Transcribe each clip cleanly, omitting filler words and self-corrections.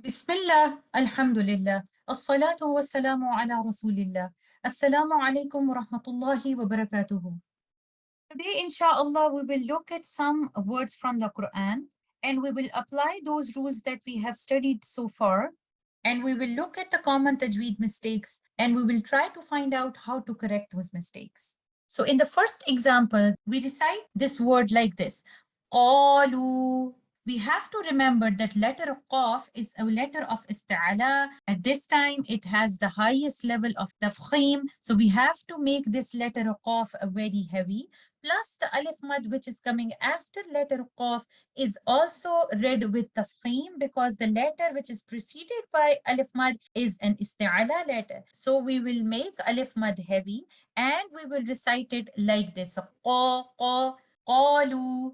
Bismillah, Alhamdulillah, As-salatu was-salamu ala Rasulillah. Assalamu alaikum wa rahmatullahi wa barakatuhu. Today, inshallah, we will look at some words from the Quran and we will apply those rules that we have studied so far. And we will look at the common tajweed mistakes and we will try to find out how to correct those mistakes. So, in the first example, we recite this word like this. قالوا. We have to remember that letter qaf is a letter of isti'ala. At this time, it has the highest level of tafkhim. So we have to make this letter qaf very heavy. Plus the alif mad, which is coming after letter qaf, is also read with tafkhim because the letter which is preceded by alif mad is an isti'ala letter. So we will make alif mad heavy and we will recite it like this. qa, qa, qalu.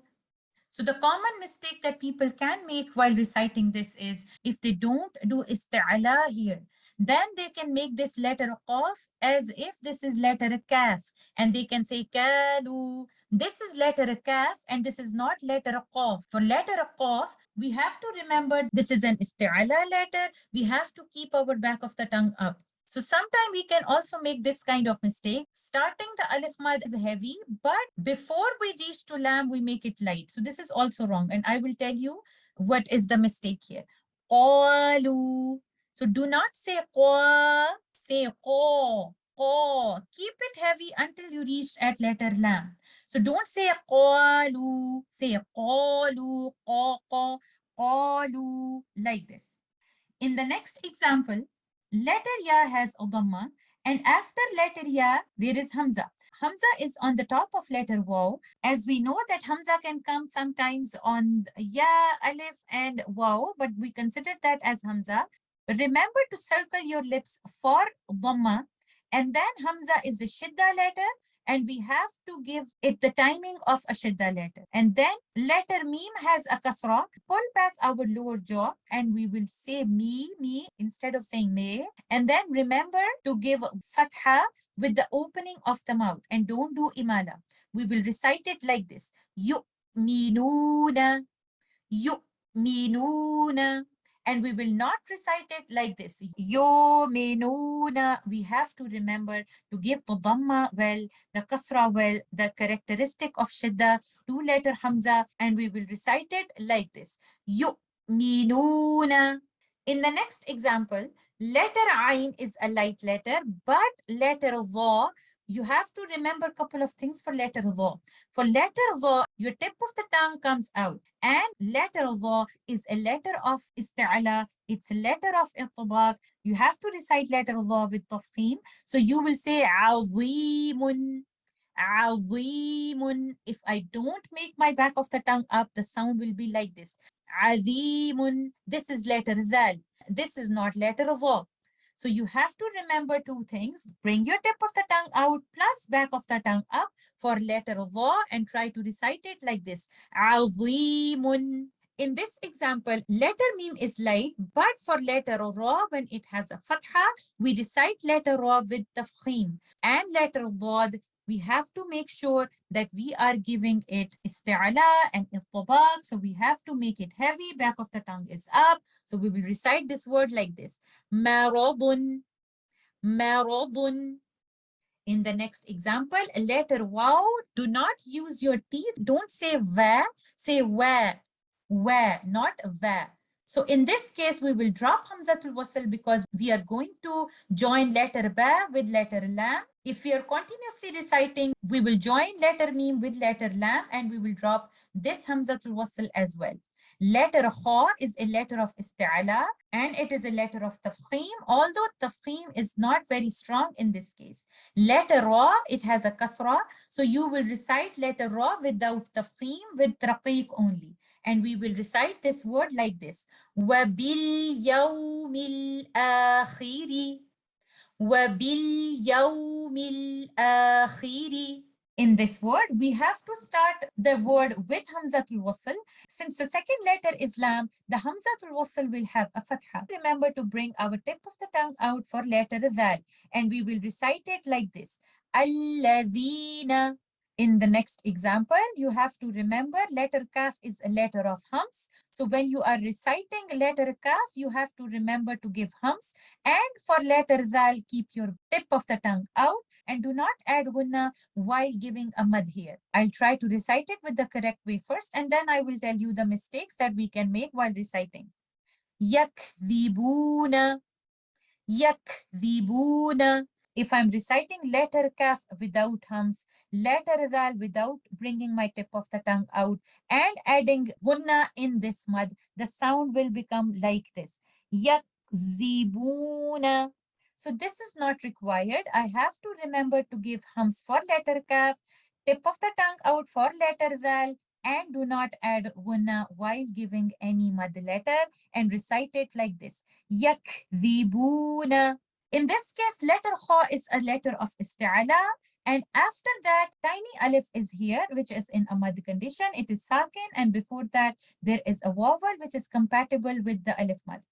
So the common mistake that people can make while reciting this is if they don't do isti'ala here, then they can make this letter qaf as if this is letter kaf, and they can say kalu. This is letter kaf and this is not letter qaf. For letter qaf, we have to remember this is an isti'ala letter. We have to keep our back of the tongue up. So sometimes we can also make this kind of mistake. Starting the alif mad is heavy, but before we reach to lam, we make it light. So this is also wrong. And I will tell you what is the mistake here. قالوا. So do not say qa, say qa, qa. Keep it heavy until you reach at letter lam. So don't say qalu, say qalu, qa, qa, qalu, like this. In the next example, letter ya has a dhamma, and after letter ya, there is hamza. Hamza is on the top of letter waw, as we know that hamza can come sometimes on ya, alif, and waw, but we consider that as hamza. Remember to circle your lips for dhamma, and then hamza is the shidda letter, and we have to give it the timing of a shidda letter. And then letter meme has a kasra. Pull back our lower jaw and we will say me instead of saying me. And then remember to give fatha with the opening of the mouth and don't do imala. We will recite it like this. Yu'minuna, yu'minuna. And we will not recite it like this. Yu'minuna. We have to remember to give the dhamma well, the kasra well, the characteristic of shidda, two-letter hamza, and we will recite it like this. Yu'minuna. In the next example, letter ain is a light letter, but letter dha, you have to remember a couple of things for letter dha. For letter dha, your tip of the tongue comes out. And letter dha is a letter of isti'ala. It's a letter of ittabaq. You have to recite letter dha with tafkhim. So you will say azimun, azimun. If I don't make my back of the tongue up, the sound will be like this. Azimun. This is letter dal. This is not letter dha. So you have to remember two things. Bring your tip of the tongue out plus back of the tongue up for letter dha and try to recite it like this. Azimun. In this example, letter meme is light, but for letter ra, when it has a fatha, we recite letter ra with tafkhim. And letter dad, we have to make sure that we are giving it isti'ala and ittabaq. So we have to make it heavy. Back of the tongue is up. So we will recite this word like this. Maradun, maradun. In the next example, letter wow, do not use your teeth. Don't say va, say wa, not va. So in this case, we will drop Hamzatul Wasl because we are going to join letter ba with letter lam. If we are continuously reciting, we will join letter meme with letter lam and we will drop this Hamzatul Wasl as well. Letter kha is a letter of isti'ala and it is a letter of tafkhim, although tafkhim is not very strong in this case. Letter ra, it has a kasra, so you will recite letter ra without tafkhim with raqiq only. And we will recite this word like this. وَبِالْيَوْمِ الْآخِرِ وَبِالْيَوْمِ الْآخِرِ. In this word, we have to start the word with Hamzatul Wasl. Since the second letter is Lam, the Hamzatul Wasl will have a Fatha. Remember to bring our tip of the tongue out for letter Dhal. And we will recite it like this. الَّذِينَ In the next example, you have to remember letter kaf is a letter of hums. So when you are reciting letter kaf, you have to remember to give hums. And for letter zal, keep your tip of the tongue out and do not add gunna while giving a mad here. I'll try to recite it with the correct way first, and then I will tell you the mistakes that we can make while reciting. Yakdhibuna, yakdhibuna. If I'm reciting letter kaf without hums, letter dal without bringing my tip of the tongue out, and adding gunna in this mud, the sound will become like this. Yakzibuna. So this is not required. I have to remember to give hums for letter kaf, tip of the tongue out for letter dal, and do not add gunna while giving any mud letter, and recite it like this. Yakdhibuna. In this case, letter kha is a letter of isti'ala. And after that, tiny alif is here, which is in a mad condition. It is sakin. And before that, there is a vowel, which is compatible with the alif mad.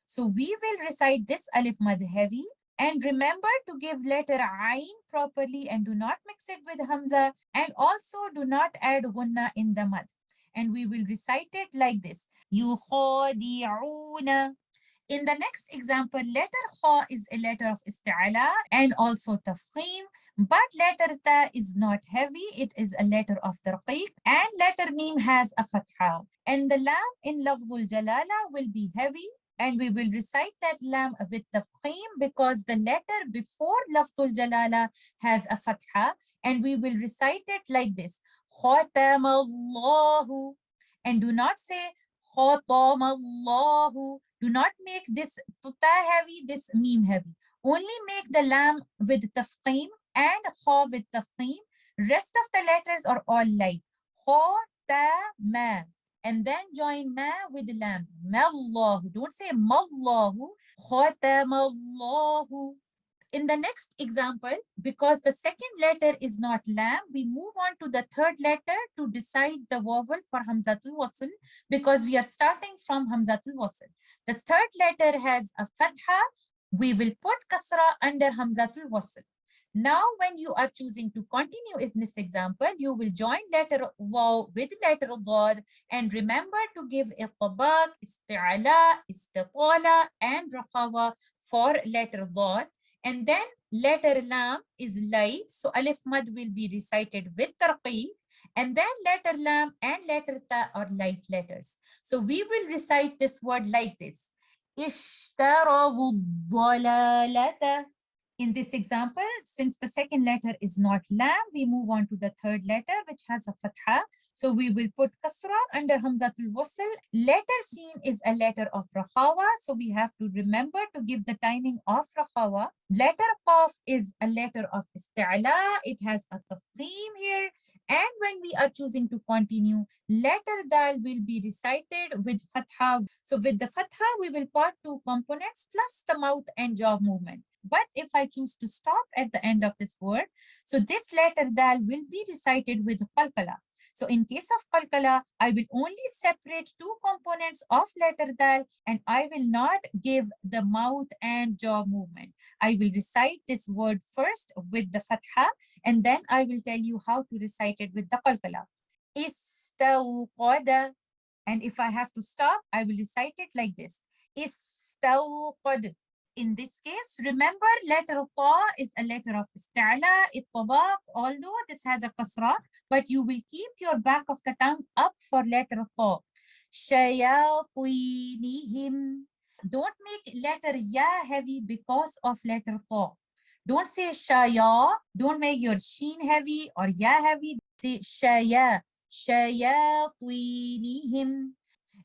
So we will recite this alif mad heavy. And remember to give letter ain properly and do not mix it with hamza. And also do not add gunna in the mad. And we will recite it like this. يخادعون. In the next example, letter kha is a letter of isti'ala and also tafkhim, but letter ta is not heavy. It is a letter of tarqiq, and letter mim has a fatha. And the lam in lafzul jalala will be heavy, and we will recite that lam with tafkhim because the letter before lafzul jalala has a fatha, and we will recite it like this. Khatamallahu. And do not say Khatamallahu. Do not make this tuta heavy, this meme heavy. Only make the lam with tafqim and kha with tafqim. Rest of the letters are all light. Kha, ta, ma. And then join ma with lam. Mallahu. Don't say mallahu. Khatamallahu. In the next example, because the second letter is not lam, we move on to the third letter to decide the vowel for Hamzatul Wasl because we are starting from Hamzatul Wasl. The third letter has a fatha. We will put kasra under Hamzatul Wasl. Now, when you are choosing to continue in this example, you will join letter waw with letter dad and remember to give ittabaq, isti'ala, istitala, and rakhawa for letter dad. And then letter lam is light, so alif mad will be recited with tarqiq. And then letter lam and letter ta are light letters. So we will recite this word like this. اشتروا الضلالة. In this example, since the second letter is not lam, we move on to the third letter, which has a fatha. So we will put kasra under Hamzatul Wasl. Letter sin is a letter of rakhawa. So we have to remember to give the timing of rakhawa. Letter qaf is a letter of isti'la. It has a tafkhim here. And when we are choosing to continue, letter dal will be recited with fatha. So with the fatha, we will part two components plus the mouth and jaw movement. But if I choose to stop at the end of this word, so this letter dal will be recited with qalqala. So in case of qalqala, I will only separate two components of letter dal and I will not give the mouth and jaw movement. I will recite this word first with the fatha and then I will tell you how to recite it with the qalqala. Istawqada. And if I have to stop, I will recite it like this. Istawqad. In this case, remember letter ta is a letter of isti'la, ittabaq, although this has a kasra, but you will keep your back of the tongue up for letter ta. Shayatinihim. Don't make letter ya heavy because of letter ta. Don't say shaya. Don't make your sheen heavy or ya heavy. Say shaya. Shayatinihim.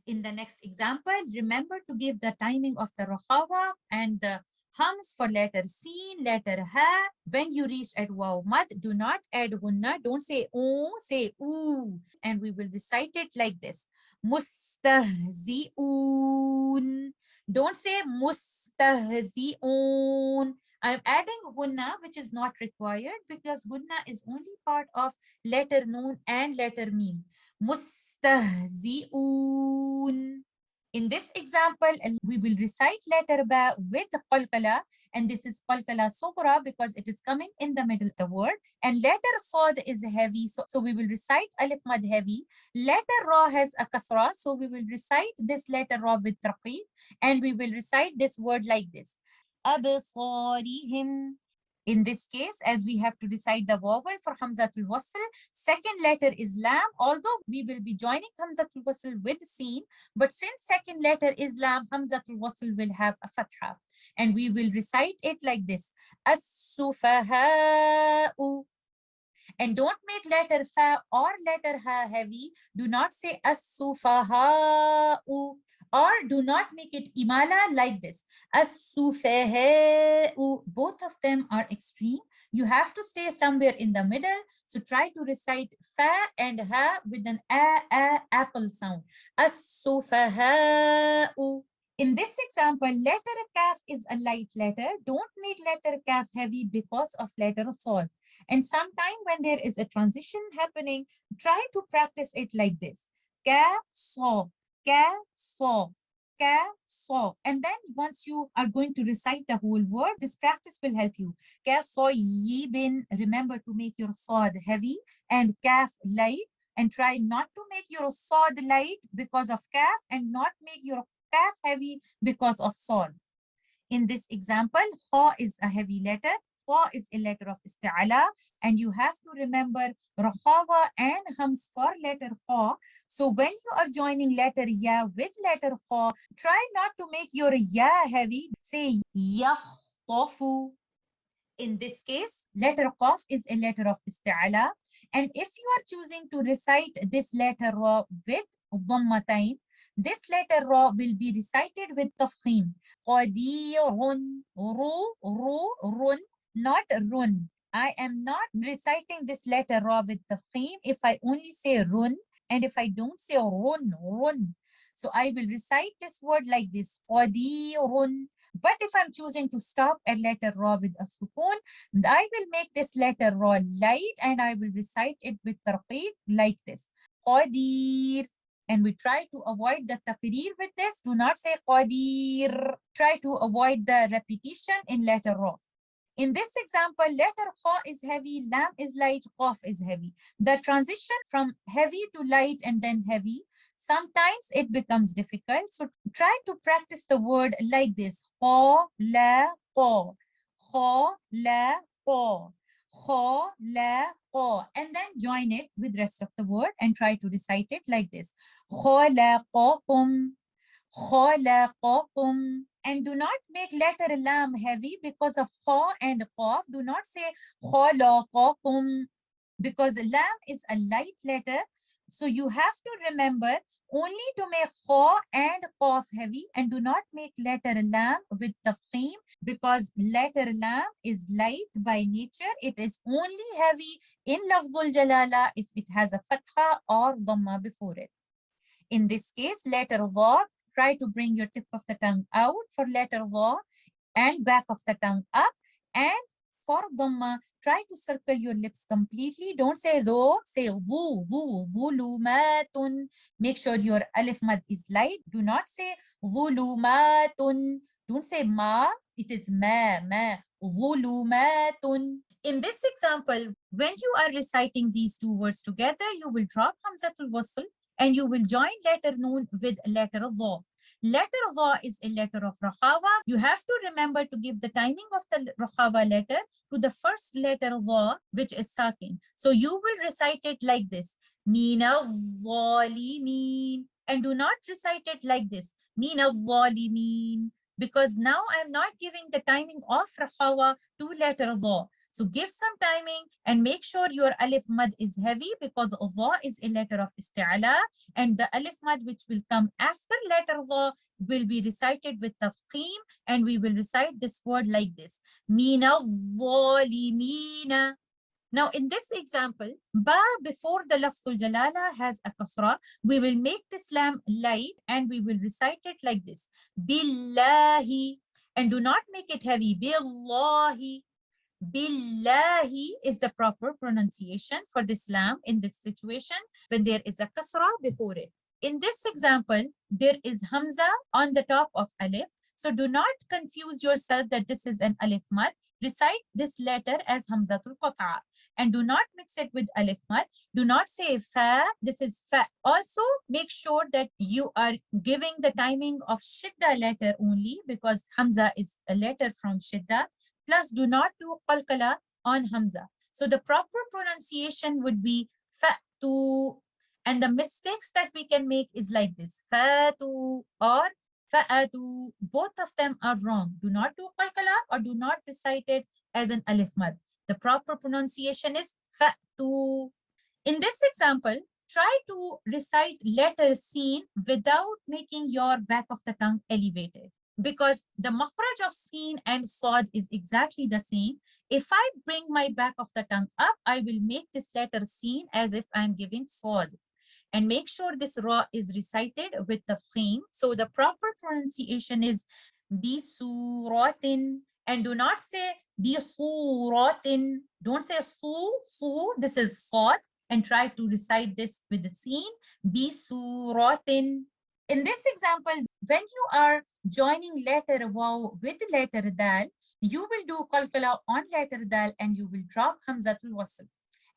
In the next example, remember to give the timing of the rakhawa and the hums for letter sin, letter ha. When you reach at waw mad, do not add gunna. Don't say oo, say oo. And we will recite it like this. Mustahzi'un. Don't say mustahzi'un. I'm adding gunna, which is not required because gunna is only part of letter noon and letter meme. Mustahzi'un. In this example, we will recite letter ba with qalqala, and this is qalqala sughra because it is coming in the middle of the word. And letter sad is heavy, so we will recite alif mad heavy. Letter ra has a kasra, so we will recite this letter ra with tarqeeb, and we will recite this word like this. Absarihim. In this case, as we have to decide the vowel for Hamzatul Wasl, second letter is Lam, although we will be joining Hamzatul Wasl with Seen, but since second letter is Lam, Hamzatul Wasl will have a Fatha. And we will recite it like this. As-sufaha'u. And don't make letter fa or letter ha heavy. Do not say as-sufaha'u, or do not make it imala like this. As-sufaha'u. Both of them are extreme. You have to stay somewhere in the middle. So try to recite fa and ha with an apple sound. As-sufaha'u. In this example, letter kaf is a light letter. Don't make letter kaf heavy because of letter sad. And sometime when there is a transition happening, try to practice it like this. Ka, so, ka, so, ka, so. And then once you are going to recite the whole word, this practice will help you. Ka, so, yi, bin. Remember to make your sad heavy and kaf light. And try not to make your sad light because of kaf and not make your kaf heavy because of sad. In this example, kha is a heavy letter. Kha is a letter of isti'ala, and you have to remember rakhawa and hams for letter kha. So when you are joining letter ya with letter kha, try not to make your ya heavy. Say yakhtafu. In this case, letter qaf is a letter of isti'ala. And if you are choosing to recite this letter ra with dhammatain, this letter ra will be recited with tafkhim. Qadirun, run, not run. I am not reciting this letter ra with tafkhim if I only say run and if I don't say run. So I will recite this word like this. Qadirun. But if I'm choosing to stop at letter ra with a sukoon, I will make this letter ra light and I will recite it with tarqeed like this. Qadir. And we try to avoid the taqreer with this. Do not say qadir. Try to avoid the repetition in letter ra. In this example, letter kha is heavy, lam is light, qaf is heavy. The transition from heavy to light and then heavy, sometimes it becomes difficult. So try to practice the word like this. Kha, la, qa. Kha, la, qa. Kha, la, qa. And then join it with rest of the word and try to recite it like this. Khalaqakum. Khalaqakum. And do not make letter lam heavy because of kha and qaf. Do not say khalaqakum because lam is a light letter. So you have to remember only to make kha and qaf heavy and do not make letter lam with tafkhim because letter lam is light by nature. It is only heavy in lafzul jalala if it has a fatha or dhamma before it. In this case, letter dha, try to bring your tip of the tongue out for letter dha and back of the tongue up. And for dhamma, try to circle your lips completely. Don't say dho, say vu, dhulumatun. Make sure your alif mad is light. Do not say dhulumatun. Don't say ma, it is ma, dhulumatun. In this example, when you are reciting these two words together, you will drop hamzatul wasl and you will join letter noon with letter dha. Letter dha is a letter of rakhawa. You have to remember to give the timing of the rakhawa letter to the first letter dha, which is sakin. So you will recite it like this. Mina dhalimin. And do not recite it like this. Mina dhalimin. Because now I'm not giving the timing of rakhawa to letter dha. So give some timing and make sure your alif mad is heavy because dha is a letter of isti'ala and the alif mad which will come after letter dha will be recited with tafkhim and we will recite this word like this. Mina dhalimina. Now in this example, ba before the lafzul jalala has a kasra. We will make this lam light and we will recite it like this. Billahi. And do not make it heavy. Billahi. Billahi is the proper pronunciation for this lam in this situation when there is a kasra before it. In this example, there is Hamza on the top of Alif. So do not confuse yourself that this is an Alif Mad. Recite this letter as Hamzatul Qat'a and do not mix it with Alif Mad. Do not say Fa, this is Fa. Also, make sure that you are giving the timing of Shidda letter only because Hamza is a letter from Shidda. Plus, do not do Qalqala on Hamza. So the proper pronunciation would be Fa'tu. And the mistakes that we can make is like this. Fa'tu or Fa'atu. Both of them are wrong. Do not do qalqala or do not recite it as an alif mad. The proper pronunciation is Fa'tu. In this example, try to recite letter Sin without making your back of the tongue elevated because the makhraj of Sin and Sod is exactly the same. If I bring my back of the tongue up, I will make this letter Sin as if I'm giving Sod. And make sure this ra is recited with the frame. So the proper pronunciation is bisuratin. And do not say bisuratin. Don't say su. This is sod. And try to recite this with the scene. Bisuratin. In this example, when you are joining letter waw with letter dal, you will do qalqala on letter dal and you will drop hamzatul wasl.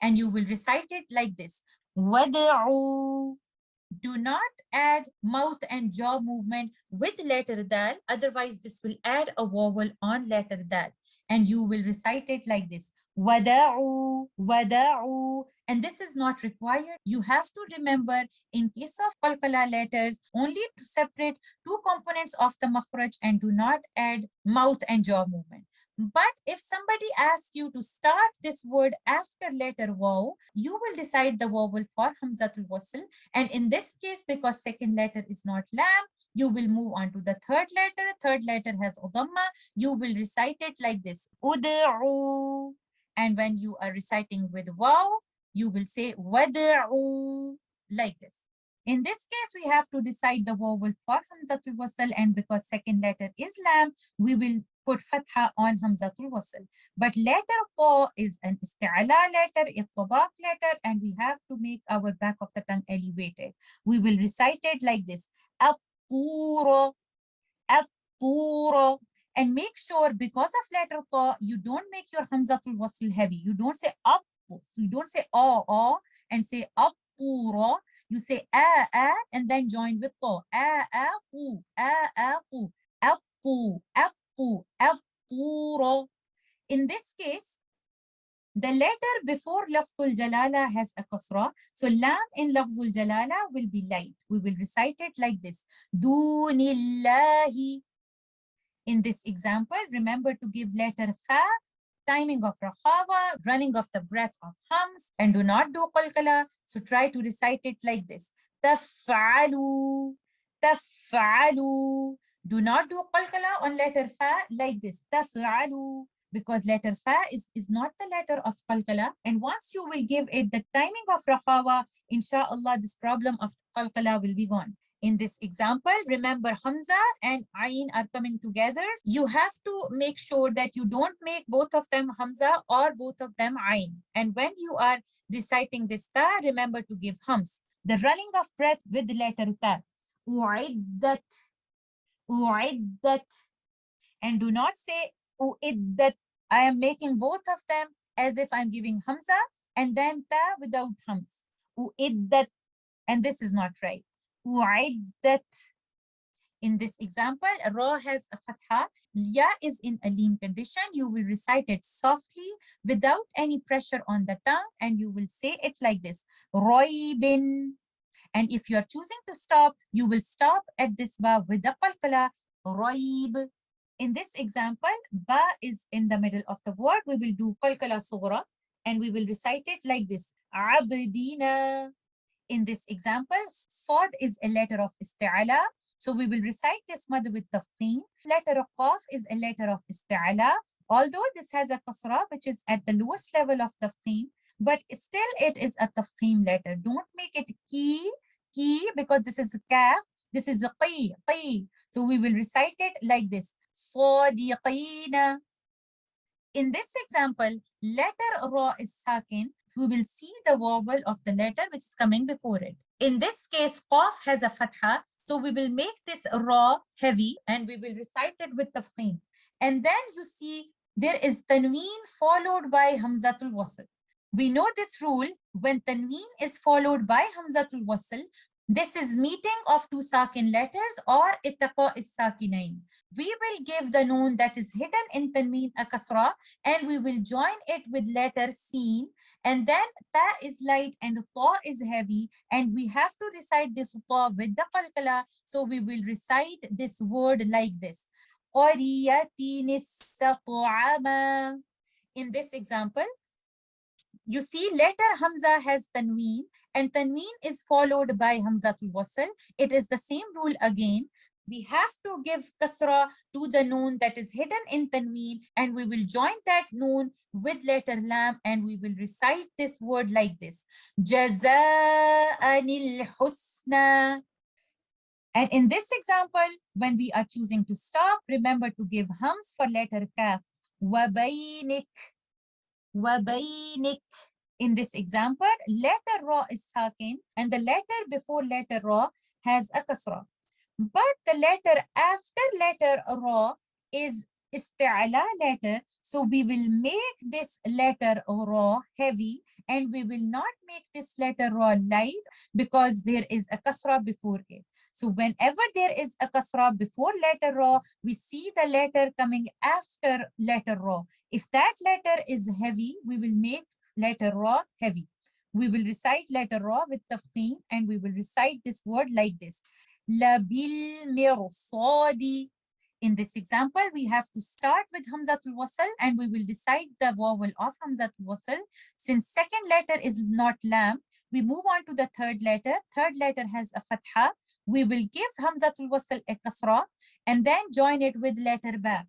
And you will recite it like this. Wada'u. Do not add mouth and jaw movement with letter dal. Otherwise, this will add a vowel on letter dal. And you will recite it like this. Wada'u, wada'u. And this is not required. You have to remember in case of qalqala letters, only to separate two components of the makhraj and do not add mouth and jaw movement. But if somebody asks you to start this word after letter waw, you will decide the vowel for Hamzatul Wasl. And in this case, because second letter is not lam, you will move on to the third letter. Third letter has udamma. You will recite it like this. Ud'u. And when you are reciting with waw, you will say wad'u like this. In this case, we have to decide the vowel for Hamzatul Wasl, and because second letter is lam, we will put fatha on Hamzatul Wasl. But letter ta is an isti'ala letter, ittabaq letter, and we have to make our back of the tongue elevated. We will recite it like this. At-tura, at-tura. And make sure because of letter ta, you don't make your Hamzatul Wasl heavy. You don't say up, so you don't say a, and say at-tura. You say a, and then join with ta. Tu, tu, tu, tu. In this case, the letter before Lafzul Jalala has a kasra. So lam in Lafzul Jalala will be light. We will recite it like this. Dunillahi. In this example, remember to give letter fa timing of rakhawa, running of the breath of hums, and do not do qalqala. So try to recite it like this. Taf'alu, taf'alu. Do not do qalqala on letter fa like this. Taf'alu. Because letter fa is not the letter of qalqala. And once you will give it the timing of rakhawa, inshallah, this problem of qalqala will be gone. In this example, remember Hamza and Ain are coming together. You have to make sure that you don't make both of them Hamza or both of them Ain. And when you are reciting this ta, remember to give hums. The running of breath with the letter ta. U'iddat, u'iddat. And do not say u'iddat. I am making both of them as if I'm giving Hamza and then ta without hums. U'iddat. And this is not right. U'iddat. In this example, ra has a fatha, ya is in a lean condition. You will recite it softly without any pressure on the tongue, and you will say it like this. Roibin. And if you are choosing to stop, you will stop at this ba with the qalqala, roib. In this example, ba is in the middle of the word. We will do qalqala sughra, and we will recite it like this. Abdina. In this example, Sod is a letter of isti'ala. So we will recite this mad with tafkhim. Letter of qaf is a letter of isti'ala. Although this has a kasra, which is at the lowest level of tafkhim, but still it is a tafkhim letter. Don't make it ki, because this is a kaf. This is a qi. So we will recite it like this. Sadiqina. In this example, letter ra is sakin. We will see the vowel of the letter which is coming before it. In this case, qaf has a fatha, so we will make this ra heavy and we will recite it with tafkhim. And then you see there is tanween followed by hamzatul wasl. We know this rule: when tanween is followed by hamzatul wasl, this is meeting of two sakin letters or ittaqa is sakinain. We will give the noon that is hidden in tanween a kasra and we will join it with letter sin, and then ta is light and ta is heavy, and we have to recite this ta with the qalqala. So we will recite this word like this. قَرِيَةٍ اسْتَطْعَمَا. In this example, you see letter Hamza has tanween and tanween is followed by Hamzatul Wasl. It is the same rule again. We have to give kasra to the noon that is hidden in tanween and we will join that noon with letter lam and we will recite this word like this. Jaza'anil husna. And in this example, when we are choosing to stop, remember to give hums for letter kaf. Wabaynik. Wabaynik. In this example, letter ra is sakin and the letter before letter ra has a kasra. But the letter after letter ra is isti'ala letter. So we will make this letter ra heavy and we will not make this letter ra light because there is a kasra before it. So whenever there is a kasra before letter ra, we see the letter coming after letter ra. If that letter is heavy, we will make letter ra heavy. We will recite letter ra with tafkhim and we will recite this word like this. Labil mirsadi. In this example, we have to start with Hamzatul Wasl and we will recite the vowel of Hamzatul Wasl. Since second letter is not lam, we move on to the third letter. Third letter has a fatha. We will give Hamzatul Wasl a kasra and then join it with letter ba.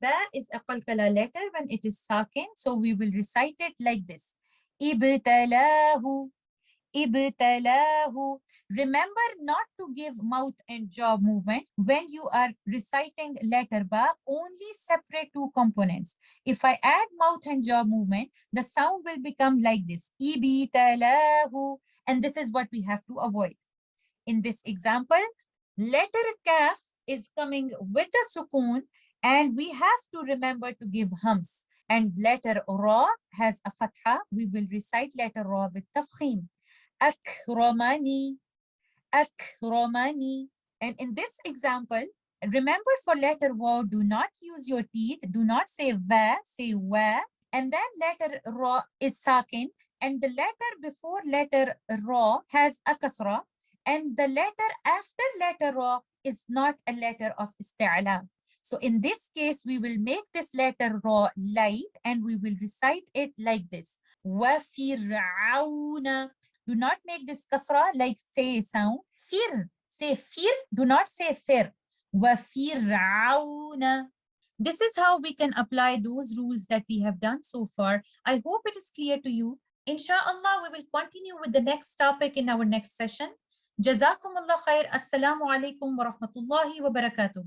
Ba is a qalqala letter when it is sakin, so we will recite it like this. Ibtalahu. Ibtalahu. Remember not to give mouth and jaw movement when you are reciting letter ba, only separate two components. If I add mouth and jaw movement, the sound will become like this. Ibtalahu. And this is what we have to avoid. In this example, letter kaf is coming with a sukoon and we have to remember to give hums. And letter ra has a fatha. We will recite letter ra with tafkhim. Akramani, akramani. And in this example, remember for letter wa, do not use your teeth. Do not say va, say wa. And then letter ra is sakin. And the letter before letter ra has a kasra. And the letter after letter ra is not a letter of isti'ala. So in this case, we will make this letter ra light and we will recite it like this. Wa fir'auna. Do not make this kasra like fe sound. Fir. Say fir. Do not say fir. Wa fir'auna. This is how we can apply those rules that we have done so far. I hope it is clear to you. Inshallah, we will continue with the next topic in our next session. Jazakumullah khair. Assalamu alaikum wa rahmatullahi wa barakatuh.